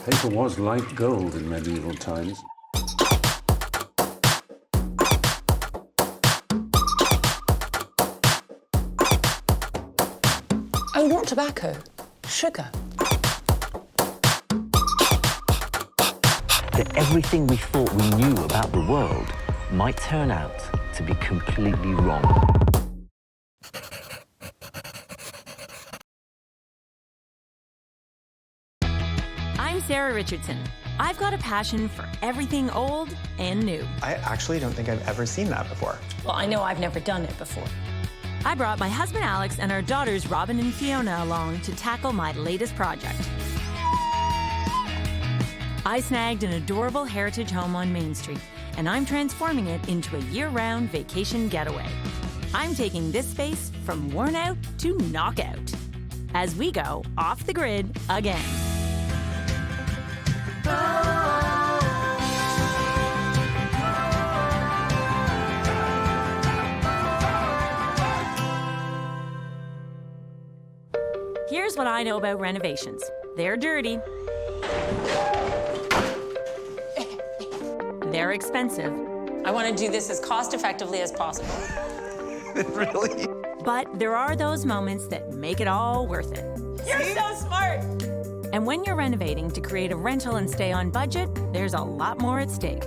Paper was like gold in medieval times. Oh, not tobacco, sugar. That everything we thought we knew about the world might turn out to be completely wrong. I'm Sarah Richardson. I've got a passion for everything old and new. I actually don't think I've ever seen that before. Well, I know I've never done it before. I brought my husband Alex and our daughters Robin and Fiona along to tackle my latest project. I snagged an adorable heritage home on Main Street, and I'm transforming it into a year-round vacation getaway. I'm taking this space from worn out to knockout as we go off the grid again. Here's what I know about renovations. They're dirty. They're expensive. I want to do this as cost-effectively as possible. Really? But there are those moments that make it all worth it. You're so smart! And when you're renovating to create a rental and stay on budget, there's a lot more at stake.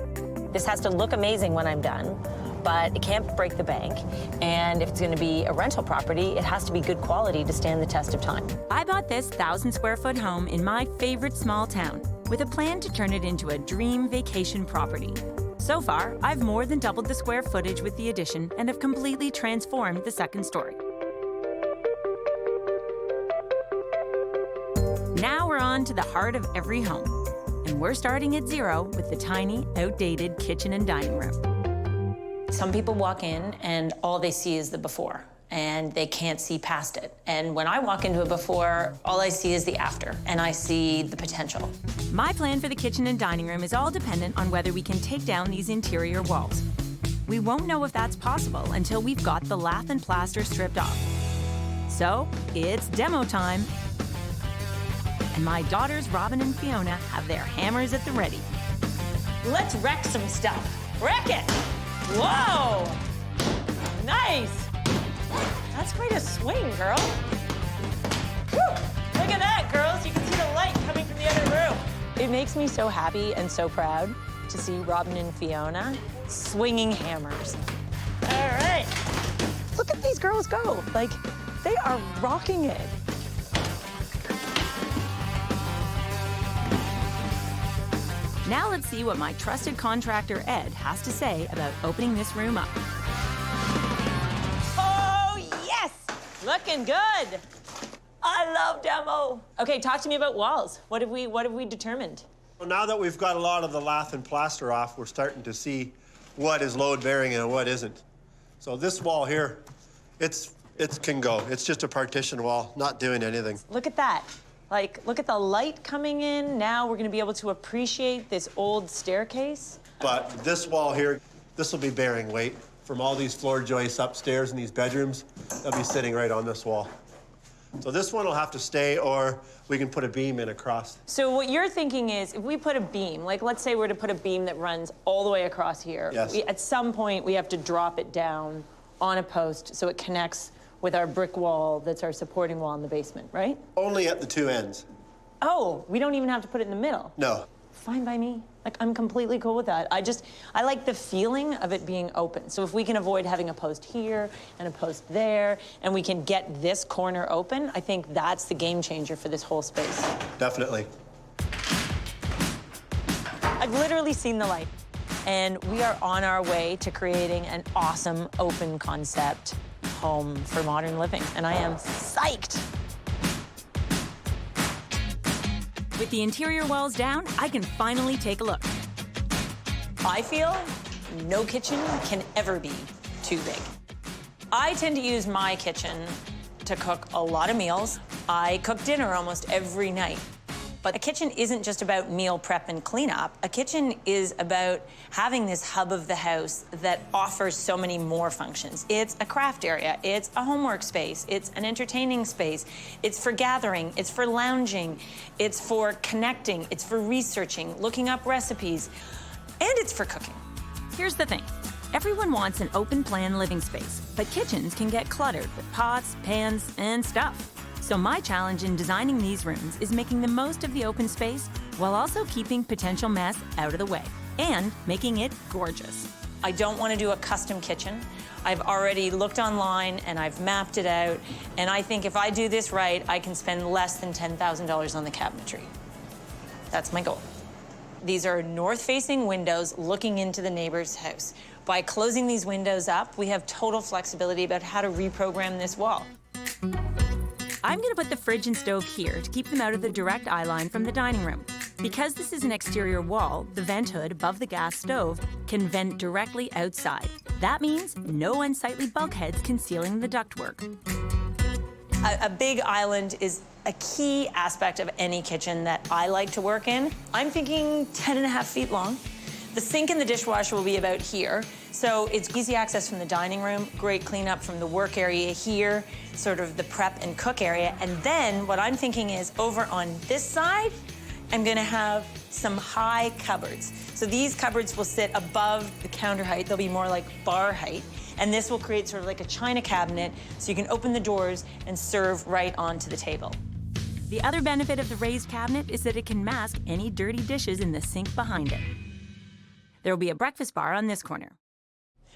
This has to look amazing when I'm done, but it can't break the bank. And if it's going to be a rental property, it has to be good quality to stand the test of time. I bought this 1,000-square-foot home in my favorite small town with a plan to turn it into a dream vacation property. So far, I've more than doubled the square footage with the addition and have completely transformed the second story. Now we're on to the heart of every home, and we're starting at zero with the tiny, outdated kitchen and dining room. Some people walk in and all they see is the before, and they can't see past it. And when I walk into a before, all I see is the after, and I see the potential. My plan for the kitchen and dining room is all dependent on whether we can take down these interior walls. We won't know if that's possible until we've got the lath and plaster stripped off. So it's demo time. And my daughters, Robin and Fiona, have their hammers at the ready. Let's wreck some stuff. Wreck it! Whoa! Nice! That's quite a swing, girl. Woo! Look at that, girls. You can see the light coming from the other room. It makes me so happy and so proud to see Robin and Fiona swinging hammers. All right. Look at these girls go. Like, they are rocking it. Now let's see what my trusted contractor, Ed, has to say about opening this room up. Oh, yes! Looking good. I love demo. Okay, talk to me about walls. What have we determined? Well, now that we've got a lot of the lath and plaster off, we're starting to see what is load-bearing and what isn't. So this wall here, it can go. It's just a partition wall, not doing anything. Look at that. Like, look at the light coming in. Now we're gonna be able to appreciate this old staircase. But this wall here, this will be bearing weight. From all these floor joists upstairs in these bedrooms, they'll be sitting right on this wall. So this one will have to stay, or we can put a beam in across. So what you're thinking is, if we put a beam, like let's say we're to put a beam that runs all the way across here. Yes. At some point, we have to drop it down on a post so it connects with our brick wall that's our supporting wall in the basement, right? Only at the two ends. Oh, we don't even have to put it in the middle. No. Fine by me. Like, I'm completely cool with that. I like the feeling of it being open. So if we can avoid having a post here and a post there, and we can get this corner open, I think that's the game changer for this whole space. Definitely. I've literally seen the light, and we are on our way to creating an awesome open concept home for modern living, and I am psyched. With the interior walls down, I can finally take a look. I feel no kitchen can ever be too big. I tend to use my kitchen to cook a lot of meals. I cook dinner almost every night. But a kitchen isn't just about meal prep and cleanup. A kitchen is about having this hub of the house that offers so many more functions. It's a craft area, it's a homework space, it's an entertaining space, it's for gathering, it's for lounging, it's for connecting, it's for researching, looking up recipes, and it's for cooking. Here's the thing. Everyone wants an open-plan living space, but kitchens can get cluttered with pots, pans, and stuff. So my challenge in designing these rooms is making the most of the open space while also keeping potential mess out of the way and making it gorgeous. I don't want to do a custom kitchen. I've already looked online and I've mapped it out, and I think if I do this right, I can spend less than $10,000 on the cabinetry. That's my goal. These are north-facing windows looking into the neighbor's house. By closing these windows up, we have total flexibility about how to reprogram this wall. I'm gonna put the fridge and stove here to keep them out of the direct eye line from the dining room. Because this is an exterior wall, the vent hood above the gas stove can vent directly outside. That means no unsightly bulkheads concealing the ductwork. A big island is a key aspect of any kitchen that I like to work in. I'm thinking 10.5 feet long. The sink and the dishwasher will be about here. So it's easy access from the dining room, great cleanup from the work area here, sort of the prep and cook area. And then what I'm thinking is over on this side, I'm gonna have some high cupboards. So these cupboards will sit above the counter height. They'll be more like bar height. And this will create sort of like a china cabinet so you can open the doors and serve right onto the table. The other benefit of the raised cabinet is that it can mask any dirty dishes in the sink behind it. There will be a breakfast bar on this corner.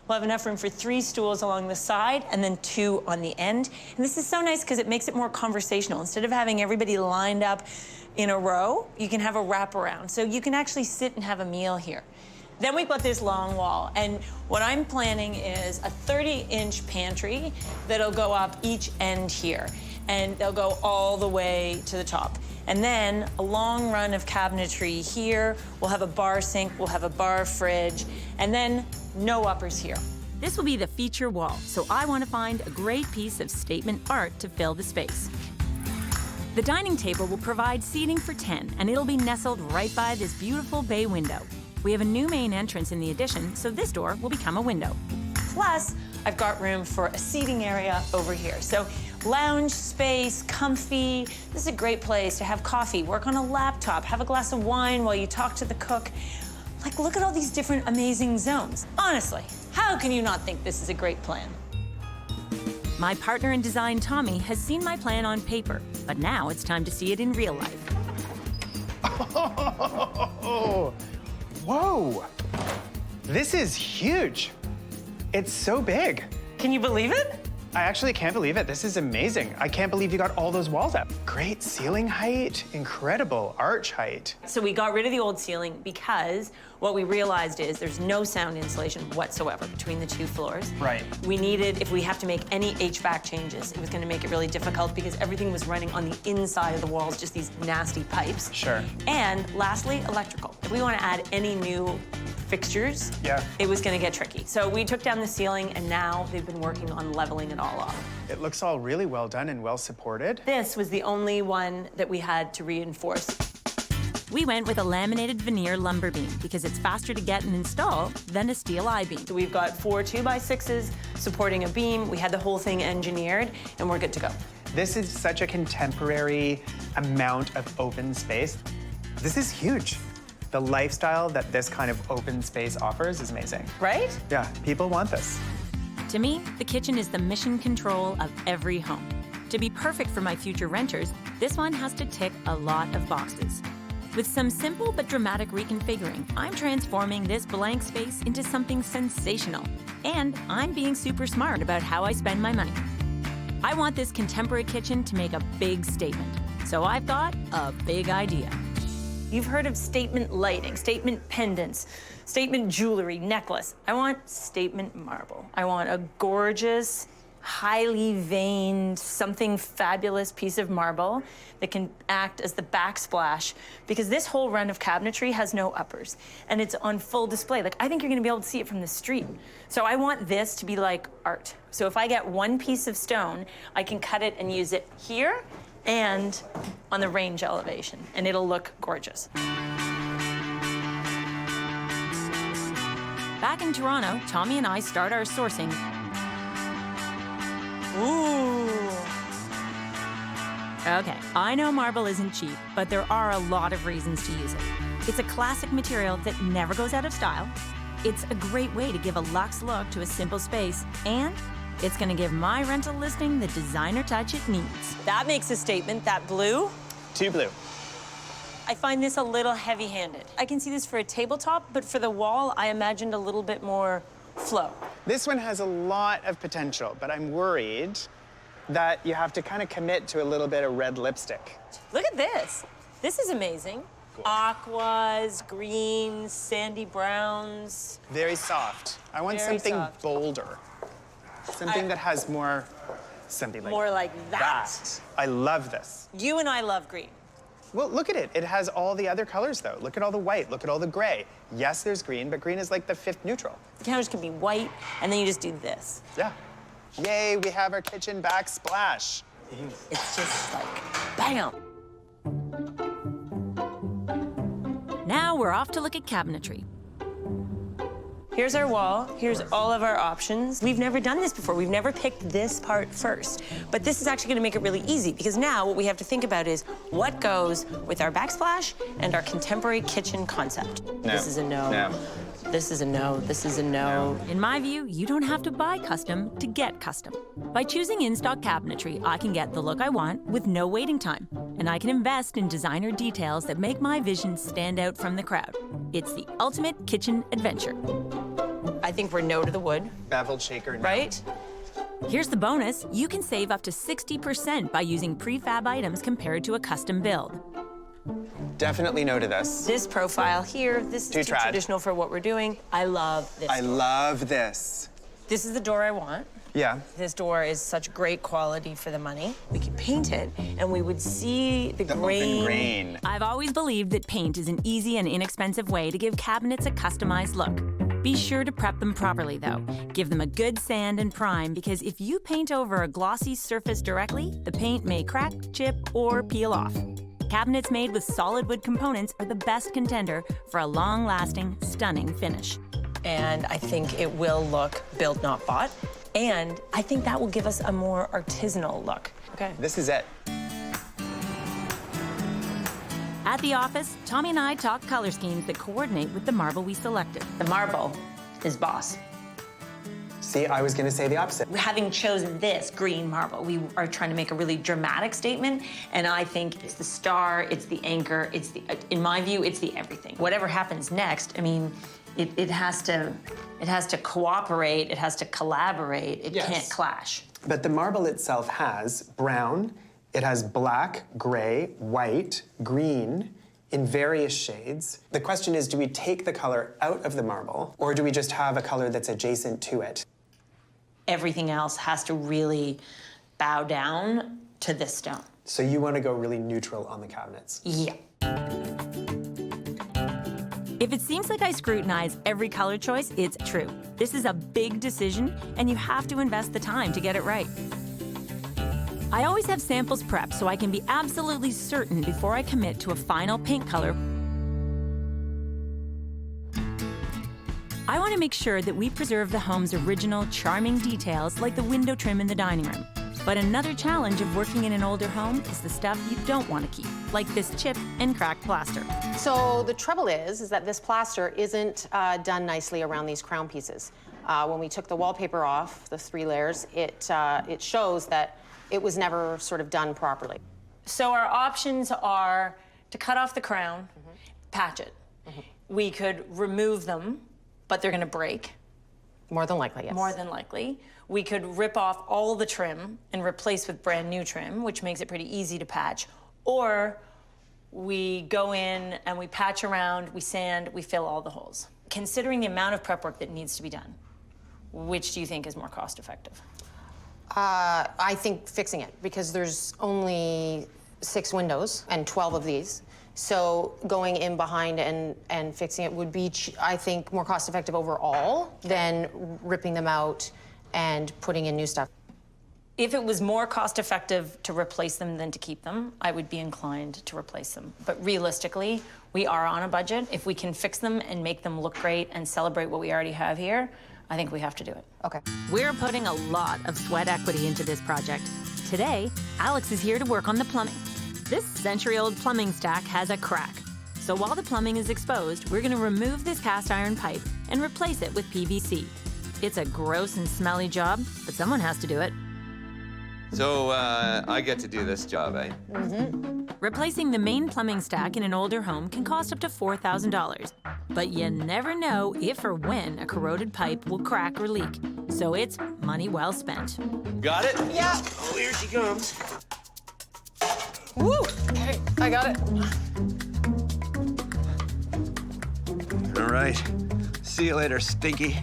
We'll have enough room for 3 stools along the side and then 2 on the end. And this is so nice because it makes it more conversational. Instead of having everybody lined up in a row, you can have a wraparound. So you can actually sit and have a meal here. Then we've got this long wall, and what I'm planning is a 30-inch pantry that'll go up each end here, and they'll go all the way to the top. And then a long run of cabinetry here. We'll have a bar sink, we'll have a bar fridge, and then no uppers here. This will be the feature wall, so I want to find a great piece of statement art to fill the space. The dining table will provide seating for 10, and it'll be nestled right by this beautiful bay window. We have a new main entrance in the addition, so this door will become a window. Plus, I've got room for a seating area over here. So lounge space, comfy. This is a great place to have coffee, work on a laptop, have a glass of wine while you talk to the cook. Like, look at all these different amazing zones. Honestly, how can you not think this is a great plan? My partner in design, Tommy, has seen my plan on paper, but now it's time to see it in real life. Oh, whoa. This is huge. It's so big. Can you believe it? I actually can't believe it. This is amazing. I can't believe you got all those walls up. Great ceiling height, incredible arch height. So we got rid of the old ceiling because what we realized is there's no sound insulation whatsoever between the 2 floors. Right. We needed, if we have to make any HVAC changes, it was gonna make it really difficult because everything was running on the inside of the walls, just these nasty pipes. Sure. And lastly, electrical. If we wanna add any new fixtures, it was gonna get tricky. So we took down the ceiling and now they've been working on leveling it all off. It looks all really well done and well supported. This was the only one that we had to reinforce. We went with a laminated veneer lumber beam because it's faster to get and install than a steel I-beam. So we've got 4 2x6s supporting a beam. We had the whole thing engineered and we're good to go. This is such a contemporary amount of open space. This is huge. The lifestyle that this kind of open space offers is amazing. Right? Yeah, people want this. To me, the kitchen is the mission control of every home. To be perfect for my future renters, this one has to tick a lot of boxes. With some simple but dramatic reconfiguring, I'm transforming this blank space into something sensational. And I'm being super smart about how I spend my money. I want this contemporary kitchen to make a big statement. So I've got a big idea. You've heard of statement lighting, statement pendants, statement jewelry, necklace. I want statement marble. I want a gorgeous, highly veined, something fabulous piece of marble that can act as the backsplash, because this whole run of cabinetry has no uppers and it's on full display. Like, I think you're gonna be able to see it from the street. So I want this to be like art. So if I get one piece of stone, I can cut it and use it here and on the range elevation, and it'll look gorgeous. Back in Toronto, Tommy and I start our sourcing. Ooh. Okay, I know marble isn't cheap, but there are a lot of reasons to use it. It's a classic material that never goes out of style. It's a great way to give a luxe look to a simple space, and it's gonna give my rental listing the designer touch it needs. That makes a statement, that blue. Too blue. I find this a little heavy-handed. I can see this for a tabletop, but for the wall, I imagined a little bit more flow. This one has a lot of potential, but I'm worried that you have to kind of commit to a little bit of red lipstick. Look at this. This is amazing. Aquas, greens, sandy browns. Very soft. I want Very something soft. bolder. Something that has more, something like More like that. I love this. You and I love green. Well, look at it. It has all the other colors, though. Look at all the white. Look at all the gray. Yes, there's green, but green is like the 5th neutral. The counters can be white, and then you just do this. Yeah. Yay, we have our kitchen backsplash. It's just like, bam. Now we're off to look at cabinetry. Here's our wall. Here's all of our options. We've never done this before. We've never picked this part first. But this is actually gonna make it really easy because now what we have to think about is what goes with our backsplash and our contemporary kitchen concept. No. This is a no. No. This is a no. This is a no. In my view, you don't have to buy custom to get custom. By choosing in-stock cabinetry, I can get the look I want with no waiting time. And I can invest in designer details that make my vision stand out from the crowd. It's the ultimate kitchen adventure. I think we're no to the wood, Beveled shaker, no. right? Here's the bonus. You can save up to 60% by using prefab items compared to a custom build. Definitely no to this. This profile here, this Too is too trad. traditional for what we're doing. I love this I door. love this. This is the door I want. Yeah. This door is such great quality for the money. We could paint it, and we would see the grain. Open grain. I've always believed that paint is an easy and inexpensive way to give cabinets a customized look. Be sure to prep them properly, though. Give them a good sand and prime, because if you paint over a glossy surface directly, the paint may crack, chip, or peel off. Cabinets made with solid wood components are the best contender for a long-lasting, stunning finish. And I think it will look built, not bought. And I think that will give us a more artisanal look. Okay. This is it. At the office, Tommy and I talk color schemes that coordinate with the marble we selected. The marble is boss. See, I was gonna say the opposite. Having chosen this green marble, we are trying to make a really dramatic statement, and I think it's the star, it's the anchor, it's the, in my view, it's the everything. Whatever happens next, I mean, it has to cooperate, it has to collaborate, it Yes. can't clash. But the marble itself has brown, it has black, gray, white, green, in various shades. The question is, do we take the color out of the marble, or do we just have a color that's adjacent to it? Everything else has to really bow down to this stone. So you want to go really neutral on the cabinets. Yeah. If it seems like I scrutinize every color choice, it's true. This is a big decision, and you have to invest the time to get it right. I always have samples prepped so I can be absolutely certain before I commit to a final paint color. I want to make sure that we preserve the home's original, charming details like the window trim in the dining room. But another challenge of working in an older home is the stuff you don't want to keep, like this chip and cracked plaster. So the trouble is that this plaster isn't done nicely around these crown pieces. When we took the wallpaper off, the 3 layers, it shows that it was never sort of done properly. So our options are to cut off the crown, patch it. We could remove them, but they're gonna break. More than likely, yes. More than likely. We could rip off all the trim and replace with brand new trim, which makes it pretty easy to patch. Or we go in and we patch around, we sand, we fill all the holes. Considering the amount of prep work that needs to be done, which do you think is more cost effective? I think fixing it, because there's only 6 windows and 12 of these. So going in behind and fixing it would be, I think, more cost-effective overall than ripping them out and putting in new stuff. If it was more cost-effective to replace them than to keep them, I would be inclined to replace them. But realistically, we are on a budget. If we can fix them and make them look great and celebrate what we already have here, I think we have to do it. Okay. We're putting a lot of sweat equity into this project. Today, Alex is here to work on the plumbing. This century-old plumbing stack has a crack. So while the plumbing is exposed, we're gonna remove this cast iron pipe and replace it with PVC. It's a gross and smelly job, but someone has to do it. So, I get to do this job, eh? Replacing the main plumbing stack in an older home can cost up to $4,000. But you never know if or when a corroded pipe will crack or leak. So it's money well spent. Got it? Yeah. Oh, here she comes. Woo! Okay, I got it. All right. See you later, Stinky.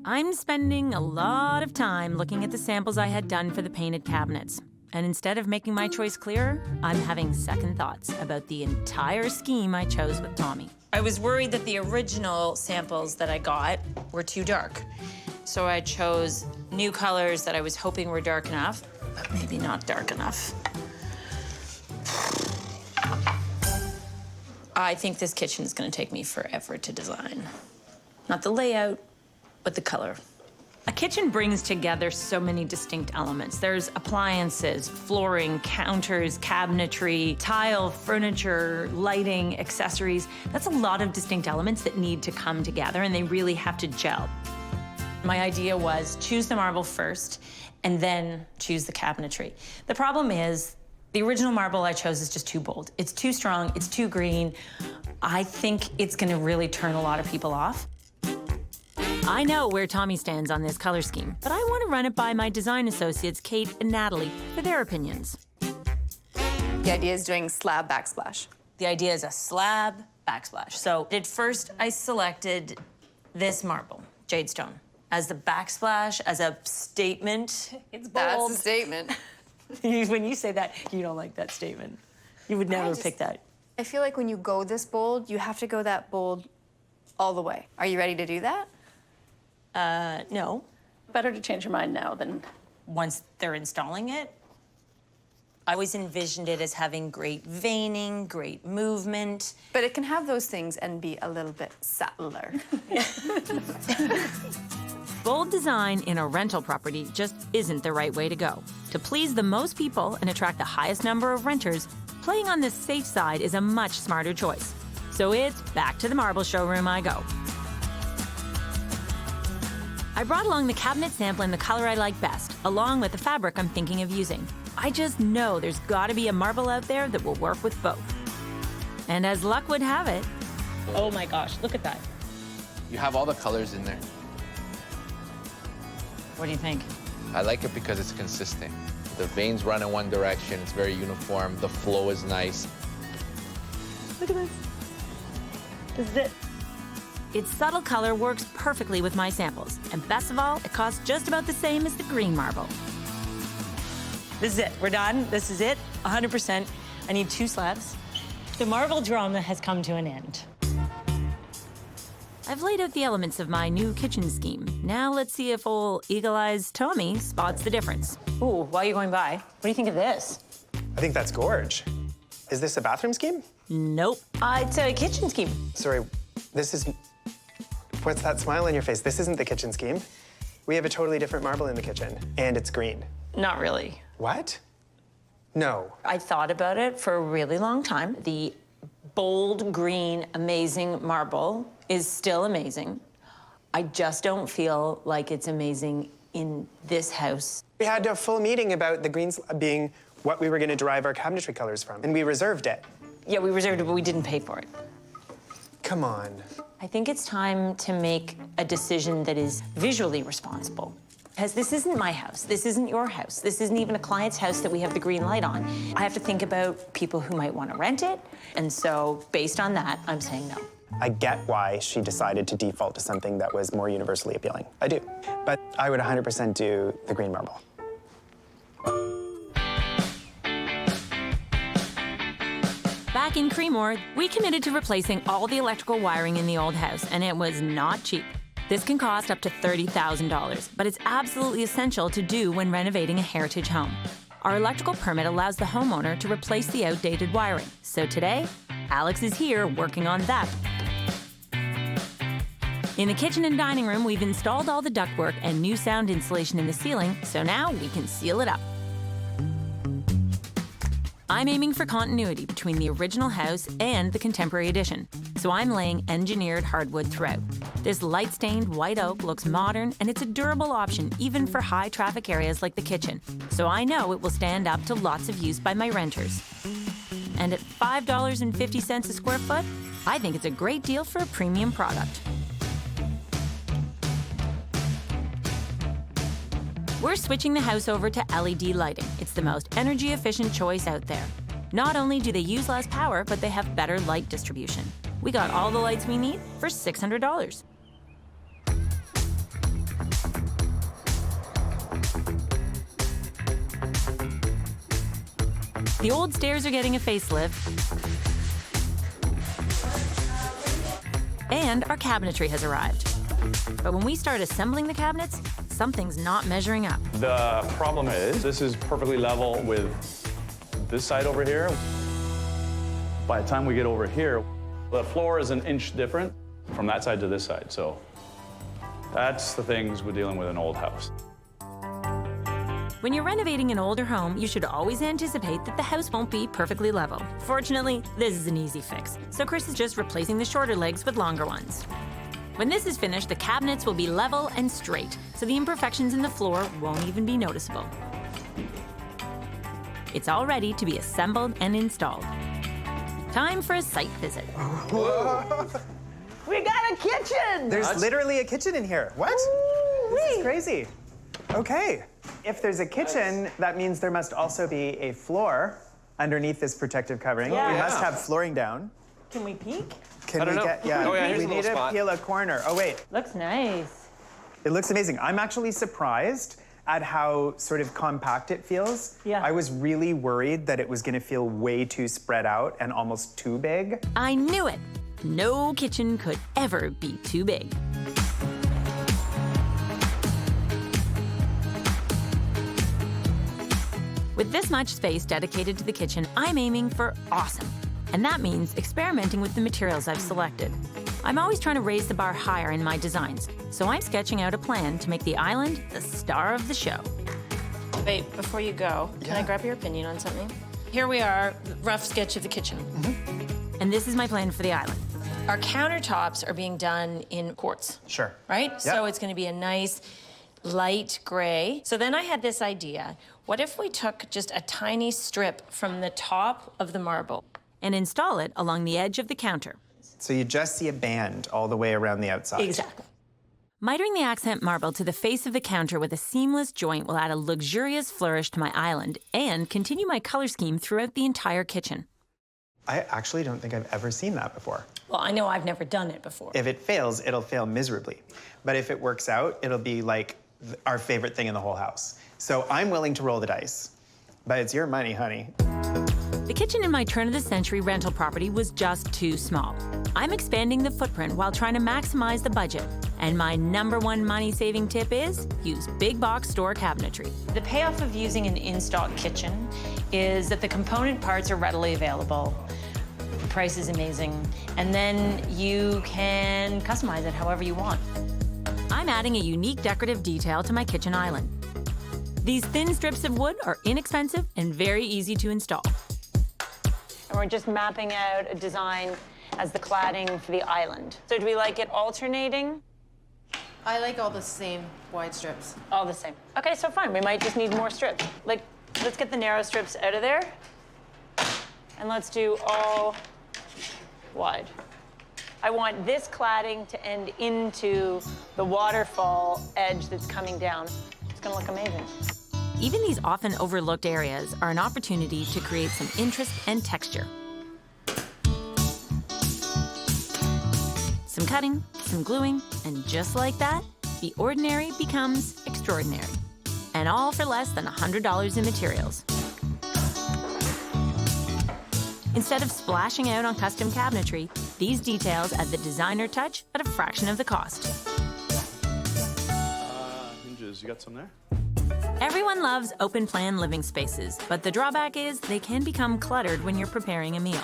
I'm spending a lot of time looking at the samples I had done for the painted cabinets. And instead of making my choice clearer, I'm having second thoughts about the entire scheme I chose with Tommy. I was worried that the original samples that I got were too dark. So I chose new colors that I was hoping were dark enough, but maybe not dark enough. I think this kitchen is gonna take me forever to design. Not the layout, but the color. A kitchen brings together so many distinct elements. There's appliances, flooring, counters, cabinetry, tile, furniture, lighting, accessories. That's a lot of distinct elements that need to come together, and they really have to gel. My idea was choose the marble first, and then choose the cabinetry. The problem is, the original marble I chose is just too bold. It's too strong, it's too green. I think it's gonna really turn a lot of people off. I know where Tommy stands on this color scheme, but I want to run it by my design associates, Kate and Natalie, for their opinions. The idea is doing slab backsplash. The idea is a slab backsplash. So at first, I selected this marble, Jadestone, as the backsplash, as a statement. It's bold. That's a statement. When you say that, you don't like that statement. You would never pick that. I feel like when you go this bold, you have to go that bold all the way. Are you ready to do that? No. Better to change your mind now than... Once they're installing it, I always envisioned it as having great veining, great movement. But it can have those things and be a little bit subtler. Bold design in a rental property just isn't the right way to go. To please the most people and attract the highest number of renters, playing on the safe side is a much smarter choice. So it's back to the marble showroom I go. I brought along the cabinet sample in the color I like best, along with the fabric I'm thinking of using. I just know there's gotta be a marble out there that will work with both. And as luck would have it... Oh my gosh, look at that. You have all the colors in there. What do you think? I like it because it's consistent. The veins run in one direction, it's very uniform, the flow is nice. Look at this. This is it. Its subtle color works perfectly with my samples. And best of all, it costs just about the same as the green marble. This is it. We're done. This is it. 100%. I need 2 slabs. The marble drama has come to an end. I've laid out the elements of my new kitchen scheme. Now let's see if old eagle-eyes Tommy spots the difference. Ooh, while you're going by, what do you think of this? I think that's gorge. Is this a bathroom scheme? Nope. It's a kitchen scheme. Sorry, this is... What's that smile on your face? This isn't the kitchen scheme. We have a totally different marble in the kitchen, and it's green. Not really. What? No. I thought about it for a really long time. The bold green, amazing marble is still amazing. I just don't feel like it's amazing in this house. We had a full meeting about the greens being what we were going to derive our cabinetry colors from, and we reserved it. Yeah, we reserved it, but we didn't pay for it. Come on. I think it's time to make a decision that is visually responsible. Because this isn't my house, this isn't your house, this isn't even a client's house that we have the green light on. I have to think about people who might want to rent it, and so based on that, I'm saying no. I get why she decided to default to something that was more universally appealing. I do. But I would 100% do the green marble. Back Back in Creemore, we committed to replacing all the electrical wiring in the old house, and it was not cheap. This can cost up to $30,000, but it's absolutely essential to do when renovating a heritage home. Our electrical permit allows the homeowner to replace the outdated wiring. So today, Alex is here working on that. In the kitchen and dining room, we've installed all the ductwork and new sound insulation in the ceiling, so now we can seal it up. I'm aiming for continuity between the original house and the contemporary addition, so I'm laying engineered hardwood throughout. This light-stained white oak looks modern, and it's a durable option even for high-traffic areas like the kitchen, so I know it will stand up to lots of use by my renters. And at $5.50 a square foot, I think it's a great deal for a premium product. We're switching the house over to LED lighting. It's the most energy-efficient choice out there. Not only do they use less power, but they have better light distribution. We got all the lights we need for $600. The old stairs are getting a facelift, and our cabinetry has arrived. But when we start assembling the cabinets, something's not measuring up. The problem is, this is perfectly level with this side over here. By the time we get over here, the floor is an inch different from that side to this side. So that's the things we're dealing with in an old house. When you're renovating an older home, you should always anticipate that the house won't be perfectly level. Fortunately, this is an easy fix, so Chris is just replacing the shorter legs with longer ones. When this is finished, the cabinets will be level and straight, so the imperfections in the floor won't even be noticeable. It's all ready to be assembled and installed. Time for a site visit. Whoa. We got a kitchen! There's literally a kitchen in here. What? This is crazy. Okay. If there's a kitchen, that means there must also be a floor underneath this protective covering. Yeah. We must have flooring down. Can we peek? Can we get, yeah, here's we a need little to spot. peel a corner. Oh, wait. Looks nice. It looks amazing. I'm actually surprised at how sort of compact it feels. Yeah. I was really worried that it was gonna feel way too spread out and almost too big. I knew it! No kitchen could ever be too big. With this much space dedicated to the kitchen, I'm aiming for awesome. And that means experimenting with the materials I've selected. I'm always trying to raise the bar higher in my designs, so I'm sketching out a plan to make the island the star of the show. Wait, before you go, can I grab your opinion on something? Here we are, rough sketch of the kitchen. And this is my plan for the island. Our countertops are being done in quartz. Sure. Right? Yep. So it's gonna be a nice light gray. So then I had this idea. What if we took just a tiny strip from the top of the marble and install it along the edge of the counter? So you just see a band all the way around the outside. Exactly. Mitering the accent marble to the face of the counter with a seamless joint will add a luxurious flourish to my island and continue my color scheme throughout the entire kitchen. I actually don't think I've ever seen that before. Well, I know I've never done it before. If it fails, it'll fail miserably. But if it works out, it'll be like our favorite thing in the whole house. So I'm willing to roll the dice, but it's your money, honey. The kitchen in my turn-of-the-century rental property was just too small. I'm expanding the footprint while trying to maximize the budget. And my #1 money-saving tip is use big box store cabinetry. The payoff of using an in-stock kitchen is that the component parts are readily available. The price is amazing. And then you can customize it however you want. I'm adding a unique decorative detail to my kitchen island. These thin strips of wood are inexpensive and very easy to install. And we're just mapping out a design as the cladding for the island. So do we like it alternating? I like all the same wide strips. All the same. Okay, so fine. We might just need more strips. Like, let's get the narrow strips out of there. And let's do all wide. I want this cladding to end into the waterfall edge that's coming down. It's gonna look amazing. Even these often overlooked areas are an opportunity to create some interest and texture. Some cutting, some gluing, and just like that, the ordinary becomes extraordinary. And all for less than $100 in materials. Instead of splashing out on custom cabinetry, these details add the designer touch at a fraction of the cost. Hinges, you got some there? Everyone loves open-plan living spaces, but the drawback is they can become cluttered when you're preparing a meal.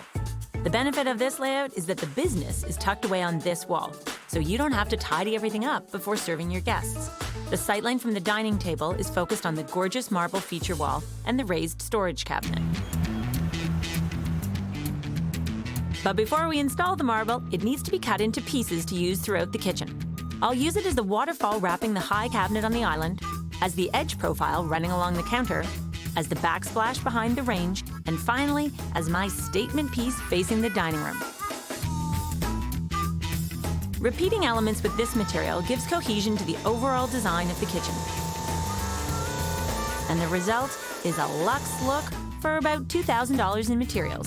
The benefit of this layout is that the business is tucked away on this wall, so you don't have to tidy everything up before serving your guests. The sightline from the dining table is focused on the gorgeous marble feature wall and the raised storage cabinet. But before we install the marble, it needs to be cut into pieces to use throughout the kitchen. I'll use it as the waterfall wrapping the high cabinet on the island, as the edge profile running along the counter, as the backsplash behind the range, and finally, as my statement piece facing the dining room. Repeating elements with this material gives cohesion to the overall design of the kitchen. And the result is a luxe look for about $2,000 in materials.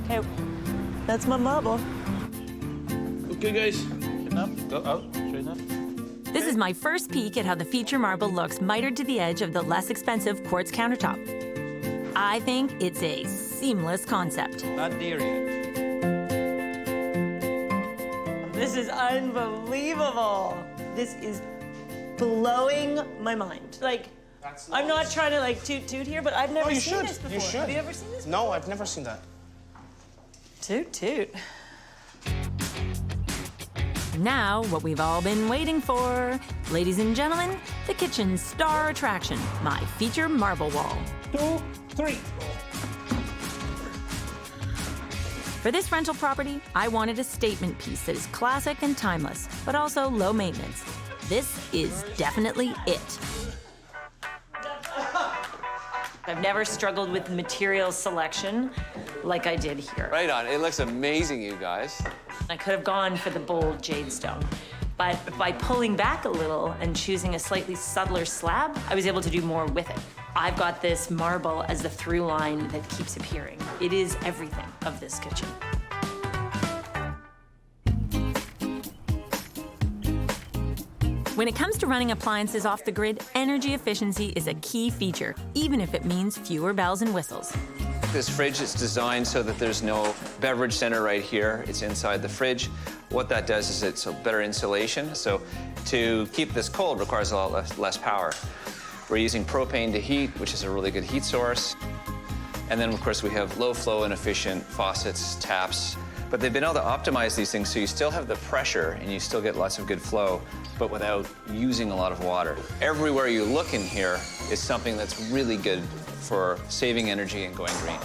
Okay, that's my marble. Okay, guys. Straighten up. Go out. Straighten up. This is my first peek at how the feature marble looks mitered to the edge of the less expensive quartz countertop. I think it's a seamless concept. Not near yet. This is unbelievable. This is blowing my mind. Like, I'm not trying to like toot here, but I've never seen this before. You should. Have you ever seen this before? No, I've never seen that. Toot toot. Now, what we've all been waiting for. Ladies and gentlemen, the kitchen's star attraction, my feature marble wall. 2, 3. For this rental property, I wanted a statement piece that is classic and timeless, but also low maintenance. This is definitely it. I've never struggled with material selection like I did here. Right on. It looks amazing, you guys. I could have gone for the bold jade stone, but by pulling back a little and choosing a slightly subtler slab, I was able to do more with it. I've got this marble as the through line that keeps appearing. It is everything of this kitchen. When it comes to running appliances off the grid, energy efficiency is a key feature, even if it means fewer bells and whistles. This fridge is designed so that there's no beverage center right here. It's inside the fridge. What that does is it's a better insulation. So to keep this cold requires a lot less power. We're using propane to heat, which is a really good heat source. And then, of course, we have low flow and efficient faucets, taps. But they've been able to optimize these things so you still have the pressure and you still get lots of good flow, but without using a lot of water. Everywhere you look in here is something that's really good for saving energy and going green.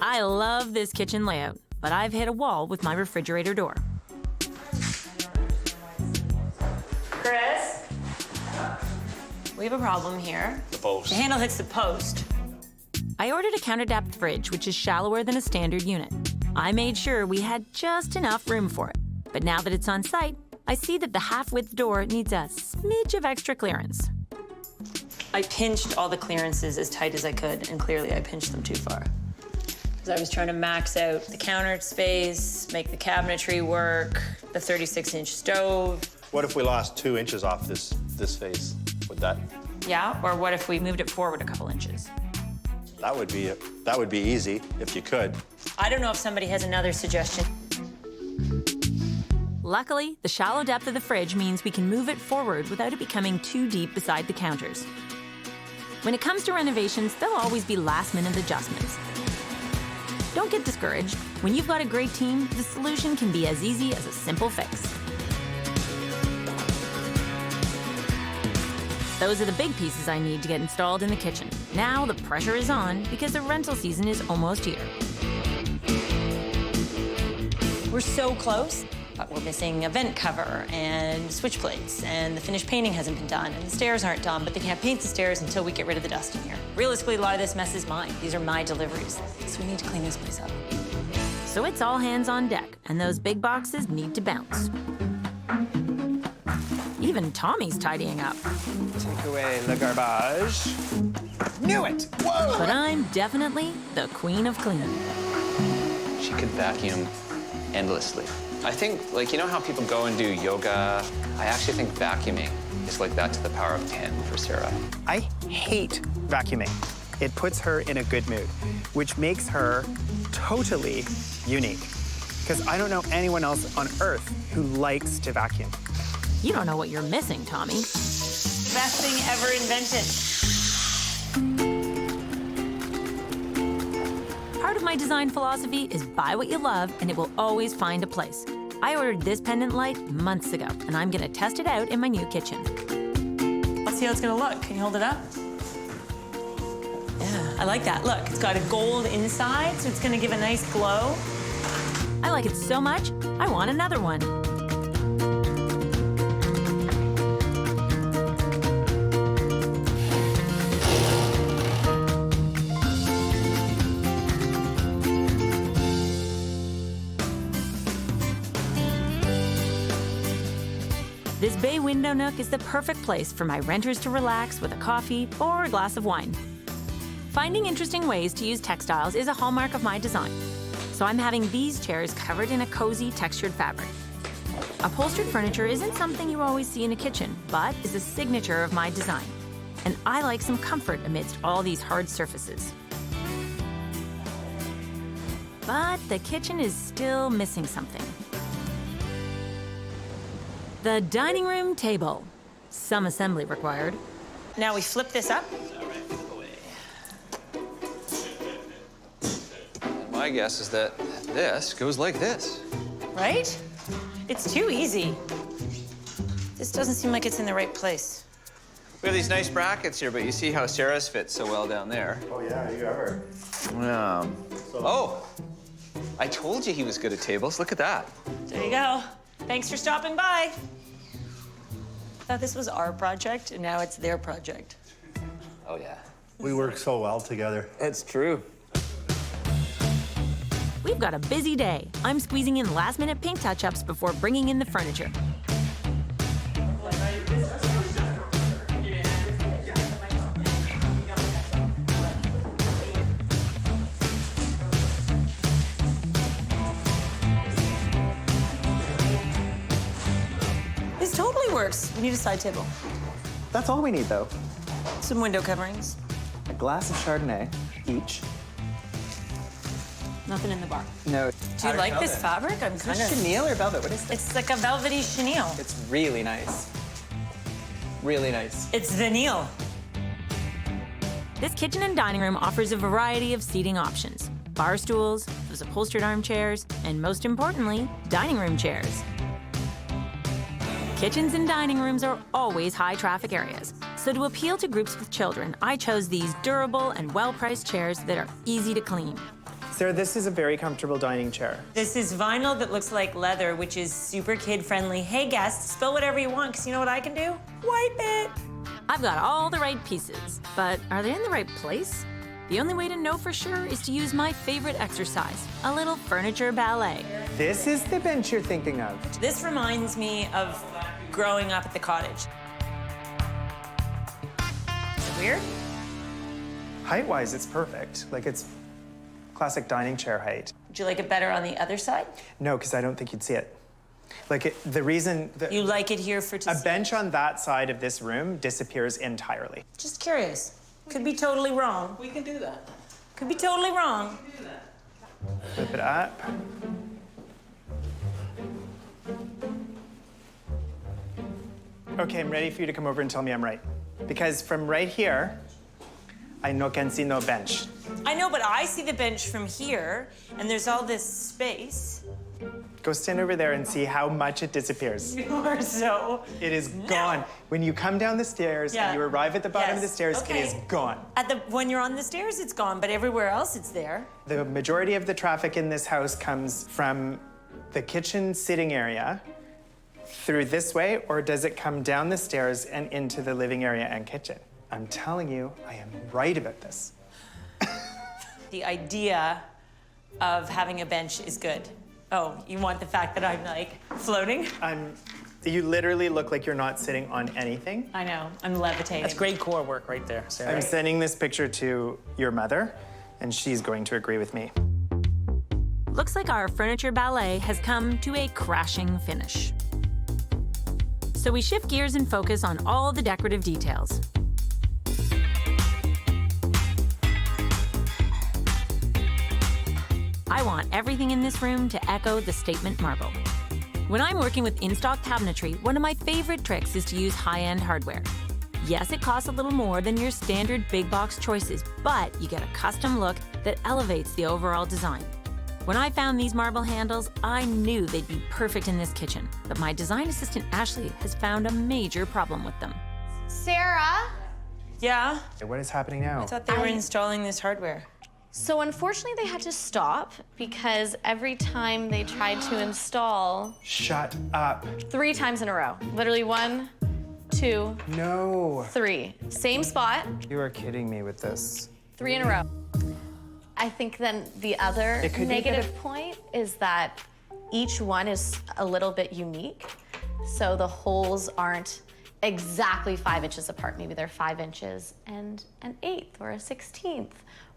I love this kitchen layout, but I've hit a wall with my refrigerator door. Chris, we have a problem here. The post. The handle hits the post. I ordered a counter-depth fridge, which is shallower than a standard unit. I made sure we had just enough room for it. But now that it's on site, I see that the half-width door needs a smidge of extra clearance. I pinched all the clearances as tight as I could, and clearly I pinched them too far. Because I was trying to max out the counter space, make the cabinetry work, the 36-inch stove. What if we lost 2 inches off this face? Would that? Yeah, or what if we moved it forward a couple inches? That would be easy if you could. I don't know if somebody has another suggestion. Luckily, the shallow depth of the fridge means we can move it forward without it becoming too deep beside the counters. When it comes to renovations, there'll always be last-minute adjustments. Don't get discouraged. When you've got a great team, the solution can be as easy as a simple fix. Those are the big pieces I need to get installed in the kitchen. Now the pressure is on because the rental season is almost here. We're so close, but we're missing a vent cover and switch plates, and the finished painting hasn't been done, and the stairs aren't done, but they can't paint the stairs until we get rid of the dust in here. Realistically, a lot of this mess is mine. These are my deliveries, so we need to clean this place up. So it's all hands on deck, and those big boxes need to bounce. Even Tommy's tidying up. Take away the garbage. Knew it! Whoa! But I'm definitely the queen of clean. She could vacuum endlessly. I think, like, you know how people go and do yoga? I actually think vacuuming is like that to the power of 10 for Sarah. I hate vacuuming. It puts her in a good mood, which makes her totally unique. Because I don't know anyone else on earth who likes to vacuum. You don't know what you're missing, Tommy. Best thing ever invented. Part of my design philosophy is buy what you love and it will always find a place. I ordered this pendant light months ago and I'm gonna test it out in my new kitchen. Let's see how it's gonna look. Can you hold it up? Yeah, I like that. Look, it's got a gold inside, so it's gonna give a nice glow. I like it so much, I want another one. This bay window nook is the perfect place for my renters to relax with a coffee or a glass of wine. Finding interesting ways to use textiles is a hallmark of my design. So I'm having these chairs covered in a cozy textured fabric. Upholstered furniture isn't something you always see in a kitchen, but is a signature of my design. And I like some comfort amidst all these hard surfaces. But the kitchen is still missing something. The dining room table. Some assembly required. Now we flip this up. My guess is that this goes like this. Right? It's too easy. This doesn't seem like it's in the right place. We have these nice brackets here, but you see how Sarah's fits so well down there. Oh, yeah, you ever. Oh, I told you he was good at tables. Look at that. There you go. Thanks for stopping by. Thought this was our project, and now it's their project. Oh, yeah. We work so well together. It's true. We've got a busy day. I'm squeezing in last-minute paint touch-ups before bringing in the furniture. This totally works. We need a side table. That's all we need, though. Some window coverings. A glass of Chardonnay each. Nothing in the bar. No. Do you like this fabric? I'm kind of... Chenille or velvet? What is this? It's like a velvety chenille. It's really nice. Really nice. It's vanille. This kitchen and dining room offers a variety of seating options. Bar stools, those upholstered armchairs, and most importantly, dining room chairs. Kitchens and dining rooms are always high-traffic areas. So to appeal to groups with children, I chose these durable and well-priced chairs that are easy to clean. Sarah, this is a very comfortable dining chair. This is vinyl that looks like leather, which is super kid-friendly. Hey, guests, spill whatever you want, because you know what I can do? Wipe it. I've got all the right pieces, but are they in the right place? The only way to know for sure is to use my favorite exercise, a little furniture ballet. This is the bench you're thinking of. This reminds me of growing up at the cottage. Is it weird? Height-wise, it's perfect. Like, it's classic dining chair height. Would you like it better on the other side? No, because I don't think you'd see it. Like, the reason... You like it here for... A bench on that side of this room disappears entirely. Just curious. Could be totally wrong. We can do that. Could be totally wrong. We can do that. Flip it up. Okay, I'm ready for you to come over and tell me I'm right. Because from right here, I no can see no bench. I know, but I see the bench from here, and there's all this space. Go stand over there and see how much it disappears. You are so... It is gone. When you come down the stairs and you arrive at the bottom of the stairs, it is gone. When you're on the stairs, it's gone, but everywhere else, it's there. The majority of the traffic in this house comes from the kitchen sitting area through this way, or does it come down the stairs and into the living area and kitchen? I'm telling you, I am right about this. The idea of having a bench is good. Oh, you want the fact that I'm, like, floating? You literally look like you're not sitting on anything. I know, I'm levitating. That's great core work right there, Sarah. I'm sending this picture to your mother, and she's going to agree with me. looks like our furniture ballet has come to a crashing finish. So we shift gears and focus on all the decorative details. I want everything in this room to echo the statement marble. When I'm working with in-stock cabinetry, one of my favorite tricks is to use high-end hardware. Yes, it costs a little more than your standard big box choices, but you get a custom look that elevates the overall design. When I found these marble handles, I knew they'd be perfect in this kitchen, but my design assistant Ashley has found a major problem with them. Sarah? Yeah? What is happening now? I thought they were installing this hardware. So unfortunately, they had to stop because every time they tried to install... Shut up. 3 times in a row. Literally 1, 2, no. 3. Same spot. You are kidding me with this. 3 in a row. I think then the other negative point is that each one is a little bit unique. So the holes aren't exactly 5 inches apart. Maybe they're 5 inches and an 1/8 or a 16th.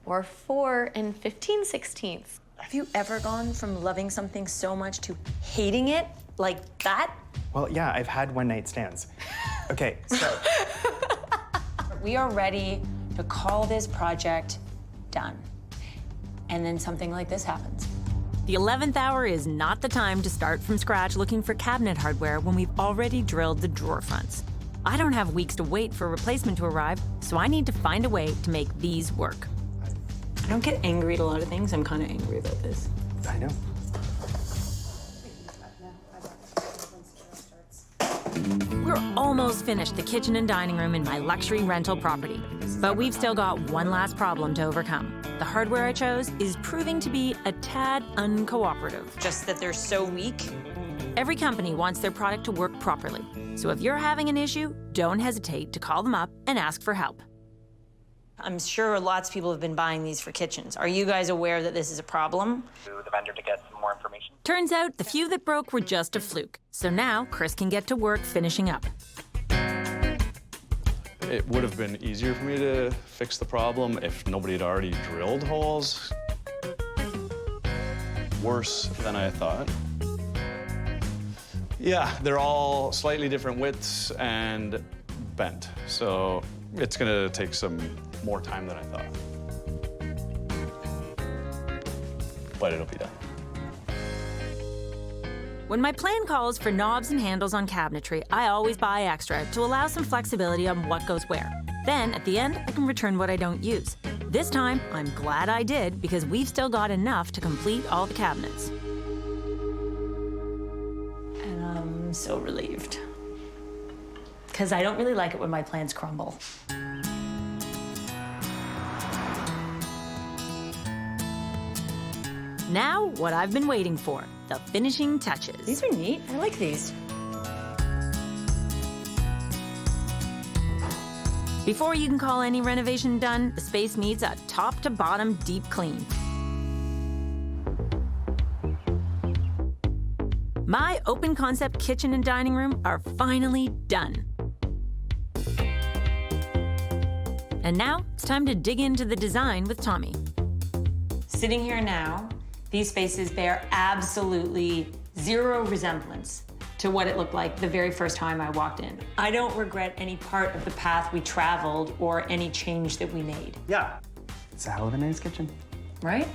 Or 4 and 15/16. Have you ever gone from loving something so much to hating it like that? Well, yeah, I've had one-night stands. Okay, so. We are ready to call this project done. And then something like this happens. The 11th hour is not the time to start from scratch looking for cabinet hardware when we've already drilled the drawer fronts. I don't have weeks to wait for a replacement to arrive, so I need to find a way to make these work. I don't get angry at a lot of things. I'm kind of angry about this. I know. We're almost finished the kitchen and dining room in my luxury rental property, but we've still got one last problem to overcome. The hardware I chose is proving to be a tad uncooperative. Just that they're so weak. Every company wants their product to work properly, so if you're having an issue, don't hesitate to call them up and ask for help. I'm sure lots of people have been buying these for kitchens. Are you guys aware that this is a problem? To the vendor to get some more information. Turns out the few that broke were just a fluke. So now Chris can get to work finishing up. It would have been easier for me to fix the problem if nobody had already drilled holes. Worse than I thought. Yeah, they're all slightly different widths and bent. So it's gonna take some more time than I thought. But it'll be done. When my plan calls for knobs and handles on cabinetry, I always buy extra to allow some flexibility on what goes where. Then, at the end, I can return what I don't use. This time, I'm glad I did because we've still got enough to complete all the cabinets. And I'm so relieved. Because I don't really like it when my plans crumble. Now, what I've been waiting for, the finishing touches. These are neat. I like these. Before you can call any renovation done, the space needs a top to bottom deep clean. My open concept kitchen and dining room are finally done. And now it's time to dig into the design with Tommy. Sitting here now, these spaces bear absolutely zero resemblance to what it looked like the very first time I walked in. I don't regret any part of the path we traveled or any change that we made. Yeah. It's a hell of a nice kitchen. Right?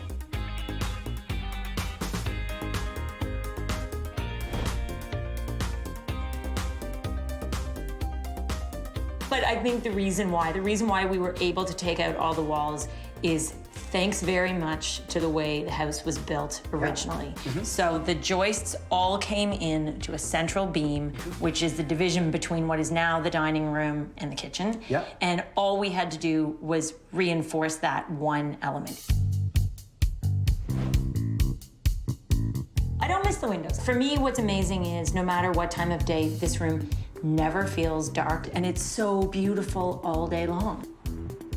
But I think the reason why we were able to take out all the walls is thanks very much to the way the house was built originally. Yeah. Mm-hmm. So the joists all came in to a central beam, which is the division between what is now the dining room and the kitchen. Yeah. And all we had to do was reinforce that one element. I don't miss the windows. For me, what's amazing is no matter what time of day, this room never feels dark, and it's so beautiful all day long.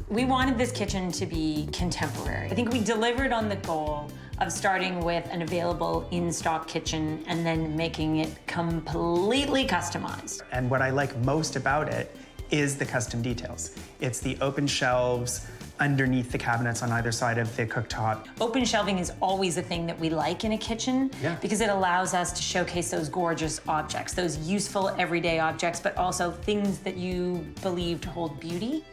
We wanted this kitchen to be contemporary. I think we delivered on the goal of starting with an available in-stock kitchen and then making it completely customized. And what I like most about it is the custom details. It's the open shelves, underneath the cabinets on either side of the cooktop. Open shelving is always a thing that we like in a kitchen because it allows us to showcase those gorgeous objects, those useful everyday objects, but also things that you believe to hold beauty.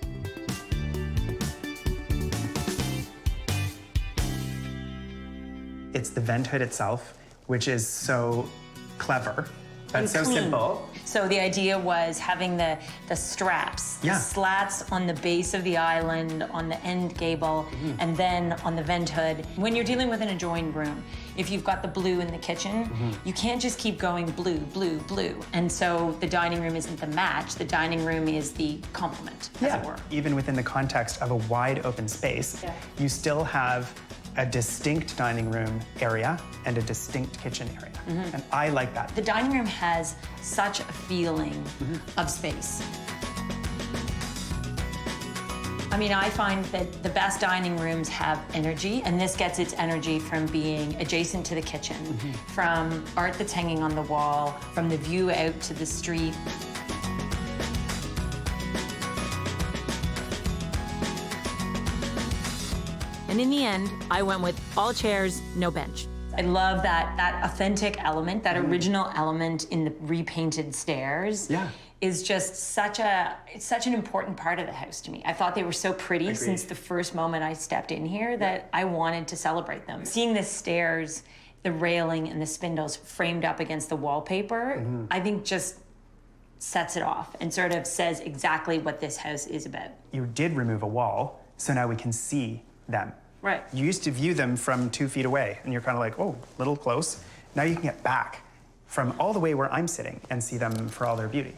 It's the vent hood itself, which is so clever, but And so clean. simple. So the idea was having the straps, the slats on the base of the island, on the end gable, and then on the vent hood. When you're dealing with an adjoined room, if you've got the blue in the kitchen, you can't just keep going blue, blue, blue. And so the dining room isn't the match, the dining room is the complement, as it were. Even within the context of a wide open space, you still have a distinct dining room area and a distinct kitchen area. And I like that. The dining room has such a feeling of space. I mean, I find that the best dining rooms have energy, and this gets its energy from being adjacent to the kitchen, from art that's hanging on the wall, from the view out to the street. And in the end, I went with all chairs, no bench. I love that authentic element, that original element in the repainted stairs. Is just such an important part of the house to me. I thought they were so pretty since the first moment I stepped in here that I wanted to celebrate them. Seeing the stairs, the railing and the spindles framed up against the wallpaper, I think just sets it off and sort of says exactly what this house is about. You did remove a wall, so now we can see them. Right. You used to view them from 2 feet away, and you're kind of like, oh, little close. Now you can get back from all the way where I'm sitting and see them for all their beauty.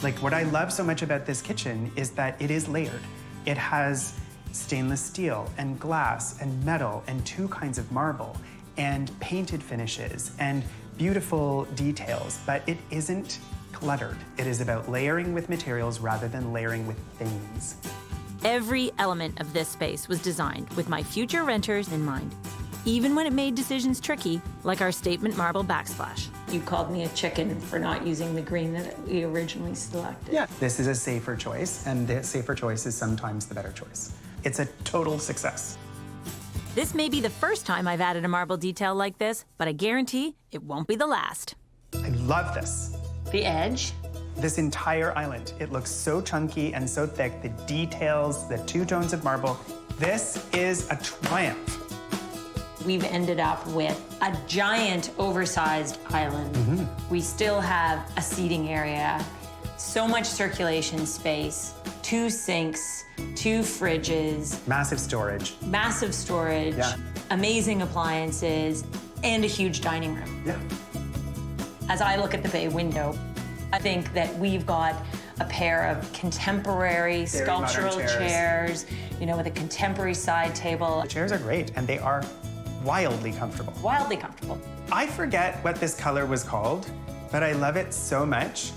Like, what I love so much about this kitchen is that it is layered. It has stainless steel and glass and metal and 2 kinds of marble and painted finishes and beautiful details, but it isn't cluttered. It is about layering with materials rather than layering with things. Every element of this space was designed with my future renters in mind, even when it made decisions tricky, like our statement marble backsplash. You called me a chicken for not using the green that we originally selected. Yeah. This is a safer choice, and the safer choice is sometimes the better choice. It's a total success. This may be the first time I've added a marble detail like this, but I guarantee it won't be the last. I love this. The edge? This entire island, it looks so chunky and so thick. The details, the 2 tones of marble. This is a triumph. We've ended up with a giant oversized island. We still have a seating area, so much circulation space, 2 sinks, 2 fridges. Massive storage. Massive storage, amazing appliances, and a huge dining room. Yeah. As I look at the bay window, I think that we've got a pair of contemporary Very sculptural modern chairs, you know, with a contemporary side table. The chairs are great, and they are wildly comfortable. Wildly comfortable. I forget what this color was called, but I love it so much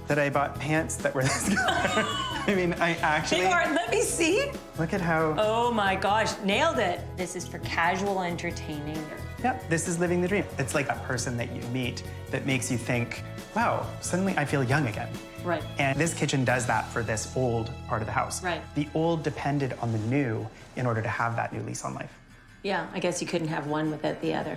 that I bought pants that were this color. I mean, I actually... They are, let me see. Look at how... Oh my gosh, nailed it. This is for casual entertaining. Yep, this is living the dream. It's like a person that you meet that makes you think, wow, suddenly I feel young again. Right. And this kitchen does that for this old part of the house. Right. The old depended on the new in order to have that new lease on life. Yeah, I guess you couldn't have one without the other.